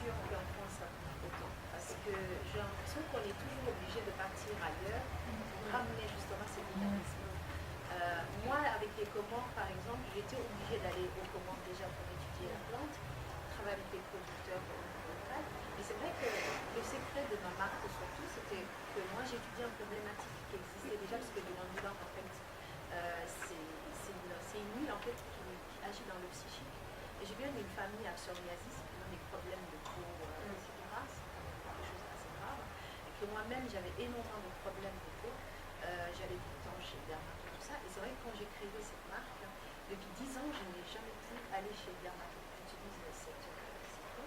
sûr qu'en France, autant. Parce que j'ai l'impression qu'on est toujours obligé de partir ailleurs pour ramener justement ce dynamisme. Moi, avec les Comores, par exemple, j'étais obligée d'aller aux Comores déjà pour étudier la plante, travailler avec les producteurs locaux. Mais c'est vrai que le secret de ma marque, surtout, c'était que moi, j'étudiais une problématique qui existait déjà, parce que le languedoc, en fait, c'est une huile en fait, qui agit dans le psychique. Et je viens d'une famille à psoriasis, qui a des problèmes de peau, etc. C'est quelque chose d'assez grave. Et que moi-même, j'avais énormément de problèmes de peau. J'allais tout le temps chez Dermato, tout ça. Et c'est vrai que quand j'ai créé cette marque, depuis 10 ans, je n'ai jamais pu aller chez Dermato. J'utilise cette peau.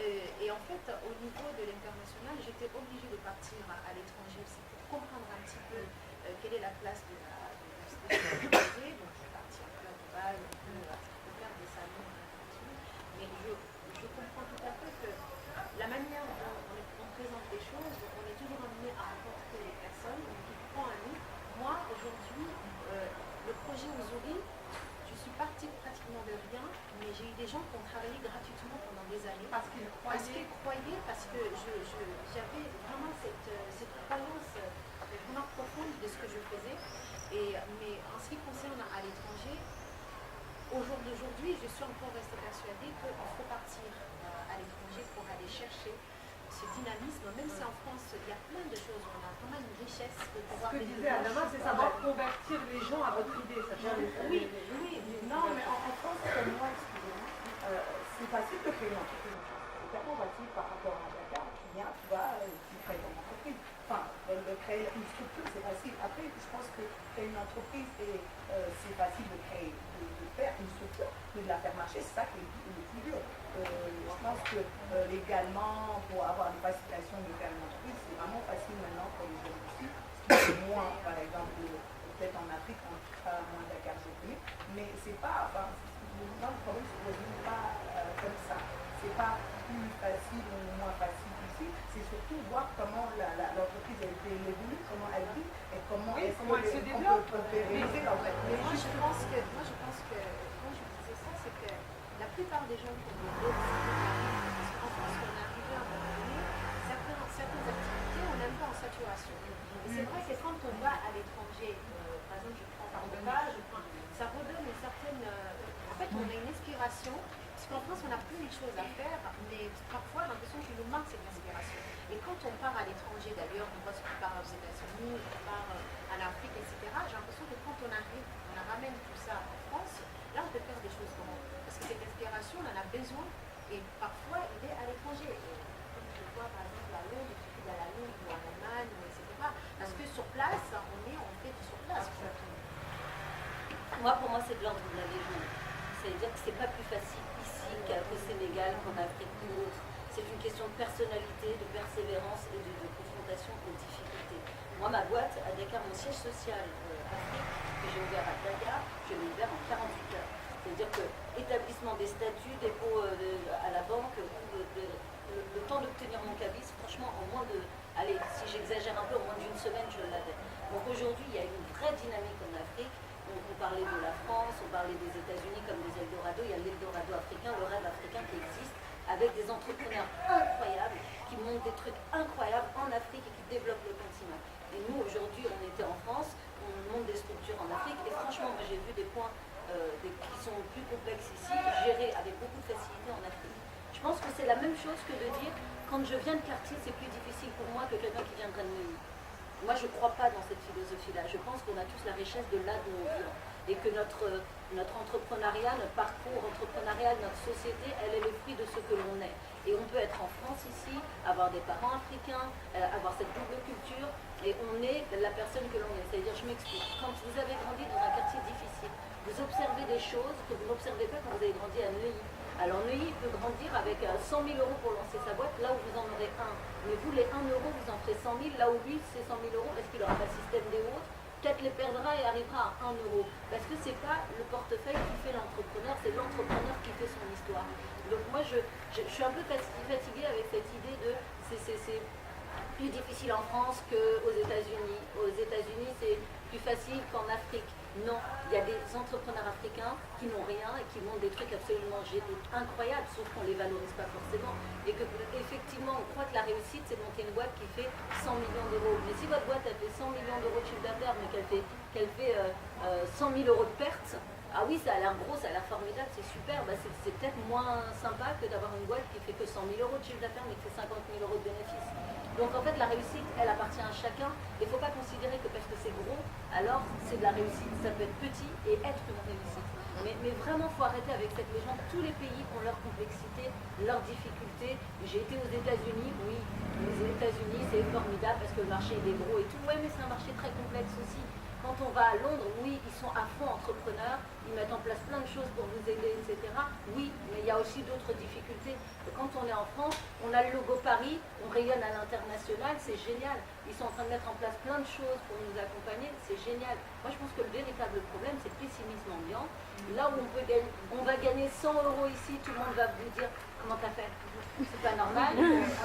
Et en fait, au niveau de l'international, j'étais obligée de partir à l'étranger aussi pour comprendre un petit peu quelle est la place de ce que je faisais. Donc, je suis partie un peu à Dubaï, pour faire des salons internationaux. Mais je comprends tout à fait que la manière dont on présente les choses, on est toujours amené à rencontrer les personnes qui croient en nous. Moi, aujourd'hui, le projet Uzuri, je suis partie pratiquement de rien, mais j'ai eu des gens qui ont travaillé gratuitement pendant des années. Parce qu'ils croyaient, parce que j'avais vraiment cette croyance vraiment profonde de ce que je faisais. Mais en ce qui concerne à l'étranger, au jour d'aujourd'hui, je suis encore restée persuadée qu'il faut partir à l'étranger pour aller chercher ce dynamisme, même si en France, il y a plein de choses, on a vraiment une richesse de pouvoir... Ce que disait Adama, c'est savoir convertir les gens à votre idée. Ça vient oui. Non, mais en France, comme moi, excusez-moi, c'est facile de créer une entreprise. C'est tellement facile par rapport à Dakar. Tu viens, tu vas, tu crées ton entreprise. Enfin, de créer une structure, c'est facile. Après, je pense que créer une entreprise, c'est facile de créer, de faire une structure, mais de la faire marcher, c'est ça qui est le plus dur. Je pense que légalement, pour avoir une facilitation de faire une entreprise, c'est vraiment facile maintenant pour les jeunes ici. Moi, par exemple, peut-être en Afrique, en tout cas, moins Dakar, je connais, mais c'est pas, enfin, le problème se pose même pas comme ça. C'est pas plus facile ou moins facile ici, c'est surtout voir comment l'entreprise a été évolue, comment elle vit et comment elle se développe. En fait. Moi, je pense que, quand je disais ça, c'est que la plupart des gens qui ont des en France, on est arrivé à un moment donné, certaines activités, on est un peu en saturation. Et c'est vrai que quand on va à l'étranger, par exemple, je prends ça redonne une certaine... en fait, on a une inspiration, parce qu'en France, on a plus de choses à faire, mais parfois, on a l'impression qu'il nous manque cette inspiration. Et quand on part à l'étranger, d'ailleurs, on part aux États-Unis, on part en Afrique, etc., j'ai l'impression que quand on arrive, on ramène tout ça en France, là, on peut faire des choses grandes. Parce que cette inspiration, on en a besoin, et parfois, il est à l'étranger. Comme je le vois, par exemple, à Londres, il suffit d'aller à Londres ou en Allemagne, etc. Parce que sur place, on fait du sur place. Moi, pour moi, c'est de l'ordre de la légende. C'est-à-dire que c'est pas plus facile ici qu'au Sénégal, qu'en Afrique ou autre. C'est une question de personnalité, de persévérance et de confrontation aux difficultés. Moi, ma boîte à Dakar, mon siège social Afrique, que j'ai ouvert à Dakar, je l'ai ouvert en 48 heures. C'est-à-dire que établissement des statuts, dépôt à la banque, le temps d'obtenir mon cabis, franchement, en moins de... Allez, si j'exagère un peu, en moins d'une semaine, je l'avais. Donc aujourd'hui, il y a une vraie dynamique en Afrique. On parlait de la France, on parlait des États-Unis comme des Eldorado. Il y a l'Eldorado africain, le rêve africain qui existe, avec des entrepreneurs incroyables qui montent des trucs incroyables en Afrique et qui développent le continent. Et nous, aujourd'hui, on était en France, on monte des structures en Afrique. Et franchement, moi, j'ai vu des points qui sont plus complexes ici, gérés avec beaucoup de facilité en Afrique. Je pense que c'est la même chose que de dire, quand je viens de quartier, c'est plus difficile pour moi que quelqu'un qui viendrait de Neuilly. Moi, je ne crois pas dans cette philosophie-là. Je pense qu'on a tous la richesse de là d'où on vient. Et que notre entrepreneuriat, notre parcours entrepreneurial, notre société, elle est le fruit de ce que l'on est. Et on peut être en France ici, avoir des parents africains, avoir cette double culture, et on est la personne que l'on est. C'est-à-dire, je m'explique, quand vous avez grandi dans un quartier difficile, vous observez des choses que vous n'observez pas quand vous avez grandi à Neuilly. Alors Neuilly peut grandir avec 100 000 euros pour lancer sa boîte, là où vous en aurez un. Mais vous, les 1 euro, vous en ferez 100 000, là où lui, ces 100 000 euros, est-ce qu'il n'aura pas le système des autres? Peut-être les perdra et arrivera à 1 euro. Parce que ce n'est pas le portefeuille qui fait l'entrepreneur, c'est l'entrepreneur qui fait son histoire. Donc moi, je suis un peu fatiguée avec cette idée de c'est plus difficile en France qu'aux États-Unis. Aux États-Unis, c'est plus facile qu'en Afrique. Non, il y a des entrepreneurs africains qui n'ont rien et qui montent des trucs absolument incroyables, sauf qu'on ne les valorise pas forcément. Et que effectivement, on croit que la réussite, c'est de monter une boîte qui fait 100 millions d'euros. Mais si votre boîte, elle fait 100 millions d'euros de chiffre d'affaires, mais qu'elle fait 100 000 euros de pertes, ah oui, ça a l'air gros, ça a l'air formidable, c'est super. Bah c'est peut-être moins sympa que d'avoir une boîte qui fait que 100 000 euros de chiffre d'affaires, mais qui fait 50 000 euros de bénéfices. Donc en fait, la réussite, elle appartient à chacun. Il ne faut pas considérer que parce que c'est gros, alors c'est de la réussite. Ça peut être petit et être une réussite. Mais vraiment, il faut arrêter avec cette légende. Tous les pays ont leur complexité, leurs difficultés. J'ai été aux États-Unis, oui. Les États-Unis, c'est formidable parce que le marché il est gros et tout. Oui, mais c'est un marché très complexe aussi. Quand on va à Londres, oui, ils sont à fond entrepreneurs, ils mettent en place plein de choses pour vous aider, etc. Oui, mais il y a aussi d'autres difficultés. Quand on est en France, on a le logo Paris, on rayonne à l'international, c'est génial. Ils sont en train de mettre en place plein de choses pour nous accompagner, c'est génial. Moi, je pense que le véritable problème, c'est le pessimisme ambiant. Là où on va gagner 100 euros ici, tout le monde va vous dire comment t'as fait. C'est pas normal.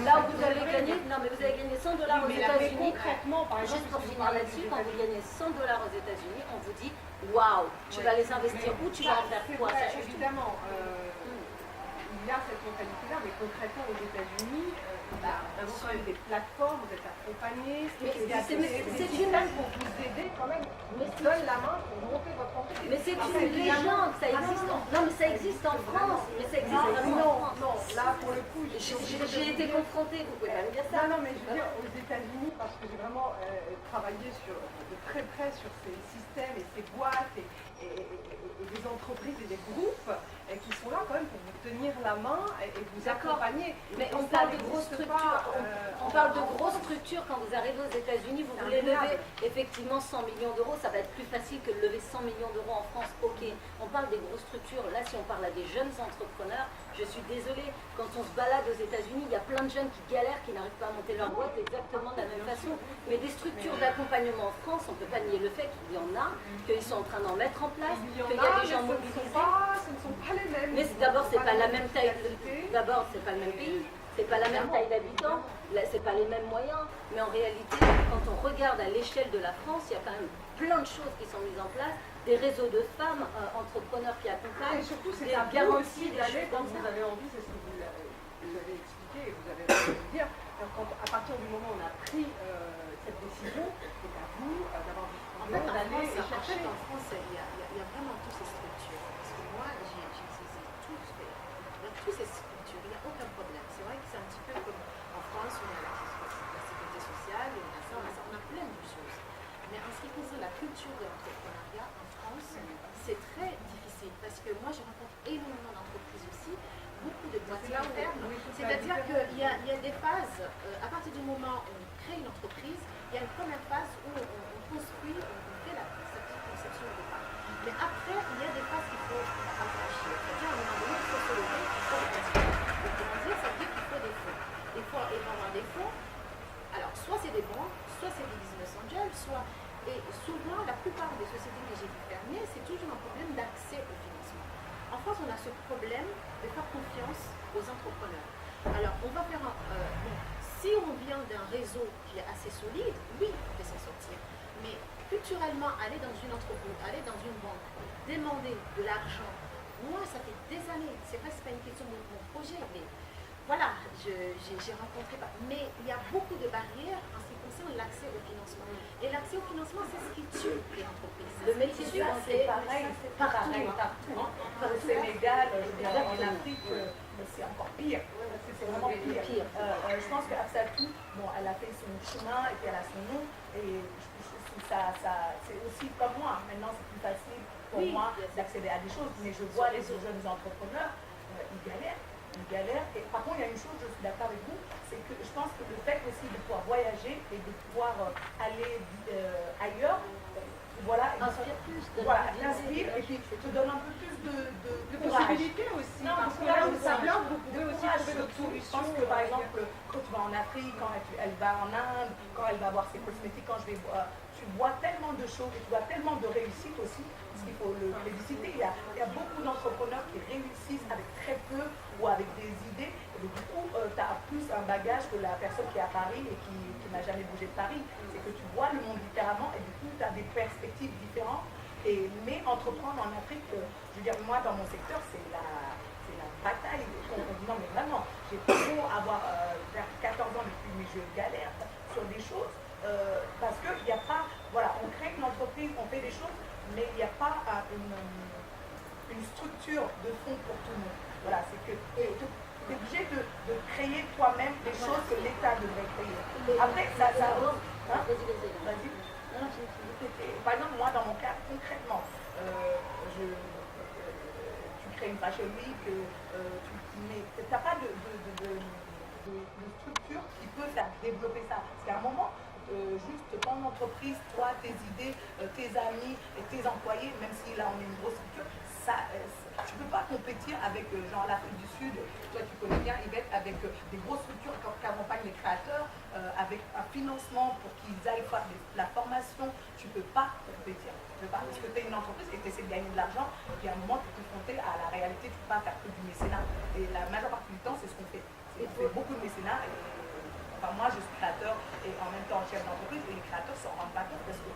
Là où vous avez gagné, non mais vous avez gagné 100 dollars aux États-Unis. Concrètement, par exemple, Juste pour finir là-dessus, quand vous gagnez 100 dollars aux États-Unis, on vous dit waouh, tu vas les investir où, tu vas en faire quoi? Ça change tout. Évidemment, il y a cette mentalité-là, mais concrètement aux États-Unis, vraiment quand même des plateformes, vous êtes accompagnés, c'est une aide pour vous aider quand même, on se donne la main pour monter votre entreprise. Mais c'est une légende, ça existe non mais ça existe en France, mais ça existe vraiment en France. Non, là pour le coup, j'ai été confrontée, vous pouvez pas me dire ça. Non, mais je veux dire aux États-Unis, parce que j'ai vraiment travaillé de très près sur ces systèmes et ces boîtes et des entreprises et des groupes qui sont là quand même pour vous tenir la main et vous accompagner. Mais on parle de grosses structures. On parle de grosses structures. Quand vous arrivez aux États-Unis, vous voulez lever effectivement 100 millions d'euros. Ça va être plus facile que de lever 100 millions d'euros en France. Ok, on parle des grosses structures. Là, si on parle à des jeunes entrepreneurs, je suis désolée. Quand on se balade aux États-Unis, il y a plein de jeunes qui galèrent, qui n'arrivent pas à monter leur boîte exactement de la même façon. Mais des structures d'accompagnement en France, on ne peut pas nier le fait qu'il y en a, qu'ils sont en train d'en mettre en place, qu'il y a des gens mobilisés. Ce ne sont pas les mêmes. Mais d'abord, c'est pas la même taille. D'abord, c'est pas le même pays. C'est pas la même taille d'habitants. C'est pas les mêmes moyens. Mais en réalité, quand on regarde à l'échelle de la France, il y a quand même plein de choses qui sont mises en place. Des réseaux de femmes entrepreneurs qui accompagnent. Et surtout, c'est des à garanties d'aller des quand vous avez envie, c'est ce que vous avez expliqué et vous avez raison de le dire. À partir du moment où on a pris cette décision, c'est à vous d'avoir du courage d'aller chercher. En France, il y a vraiment toutes ces structures. Parce que moi, j'ai saisi toutes ces structures, il n'y a aucun problème. C'est vrai que c'est un petit peu comme en France, où on a la sécurité sociale, on a ça, on a plein de choses. Mais en ce qui concerne la culture de l'entrepreneuriat en France, c'est très difficile. Parce que moi, je rencontre énormément d'entreprises aussi, beaucoup de boîtes internes. C'est-à-dire qu'il y a des phases, à partir du moment où on crée une entreprise, il y a une première phase où on construit, on fait la conception au départ. Mais après, il y a des phases qu'il faut affranchir. C'est-à-dire, à un moment donné, il faut se lever, il faut repartir. Donc, comment dire, ça veut dire qu'il faut des fonds. Il faut avoir des fonds. Alors, soit c'est des banques, soit c'est des business angels, soit... Et souvent, la plupart des sociétés que j'ai vu fermer, c'est toujours un problème d'accès au financement. En France, on a ce problème de faire confiance aux entrepreneurs. Alors, on va faire si on vient d'un réseau qui est assez solide, oui, on peut s'en sortir. Mais culturellement, aller dans une entreprise, aller dans une banque, demander de l'argent, moi, ça fait des années, c'est pas une question de mon projet, mais voilà, j'ai rencontré pas. Mais il y a beaucoup de barrières en ce qui concerne l'accès au financement. Et l'accès au financement, c'est ce qui tue les entreprises. Le métier du c'est pareil, c'est pareil partout. Au Sénégal, en Afrique, c'est encore pire. C'est vraiment pire. Je pense qu'Afsatou, bon, elle a fait son chemin et puis elle a son nom. Et c'est aussi comme moi. Maintenant, c'est plus facile pour moi d'accéder à des choses. Mais je vois les jeunes entrepreneurs, ils galèrent. Et par contre, il y a une chose, je suis d'accord avec vous, c'est que je pense que le fait aussi de pouvoir voyager et de pouvoir aller ailleurs, voilà, inspire plus, t'inspire et puis te donne un peu plus de possibilités aussi. Non, parce que là où ça bloque, vous pouvez aussi trouver d'autres Je solutions. pense que par exemple, quand tu vas en Afrique, quand elle va en Inde, quand elle va voir ses cosmétiques, tu vois tellement de choses et tu vois tellement de réussite aussi. Parce qu'il faut le féliciter. Il y a beaucoup d'entrepreneurs qui réussissent avec très peu ou avec des idées. Et du coup, tu as plus un bagage que la personne qui est à Paris et qui n'a jamais bougé de Paris. C'est que tu vois le monde différemment et du coup, tu as des perspectives différentes. Mais entreprendre en Afrique, je veux dire, moi dans mon secteur, c'est la bataille. Non mais vraiment, j'ai trop avoir vers 14 ans depuis, mais je galère sur des choses parce qu'il n'y a pas, voilà, on crée une entreprise, on fait des choses, mais il n'y a pas une structure de fond pour tout le monde. Voilà, c'est que tu es obligé de créer toi-même des choses que l'État devrait créer. Après, ça hein? Vas-y. Par exemple, moi, dans mon cas, concrètement, tu crées une fashion week, mais tu n'as pas de structure qui peut faire développer ça. Parce qu'à un moment, juste ton entreprise, toi, tes idées, tes amis et tes employés, même si là on est une grosse structure, tu ne peux pas compétir avec genre l'Afrique du Sud, toi tu connais bien Yvette, avec des grosses structures qui accompagnent les créateurs, avec un financement pour qu'ils aillent faire la formation, tu ne peux pas compétir. Tu peux pas, parce que tu es une entreprise et tu essaies de gagner de l'argent, et puis à un moment tu es confronté à la réalité, tu ne peux pas faire que du mécénat. Et la majeure partie du temps, c'est ce qu'on fait. On fait beaucoup de mécénat. Enfin, moi, je suis créateur et en même temps chef d'entreprise, et les créateurs s'en rendent pas compte parce que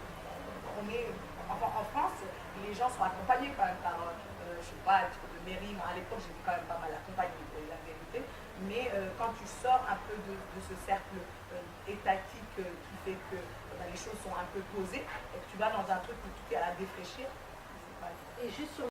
en France, les gens sont accompagnés quand même par, je sais pas, un truc de mairie. Moi, à l'époque, j'étais quand même pas mal accompagnée, la vérité. Mais quand tu sors un peu de ce cercle étatique qui fait que les choses sont un peu posées, et que tu vas dans un truc où tout est à la défraîchir, c'est pas... Et juste sur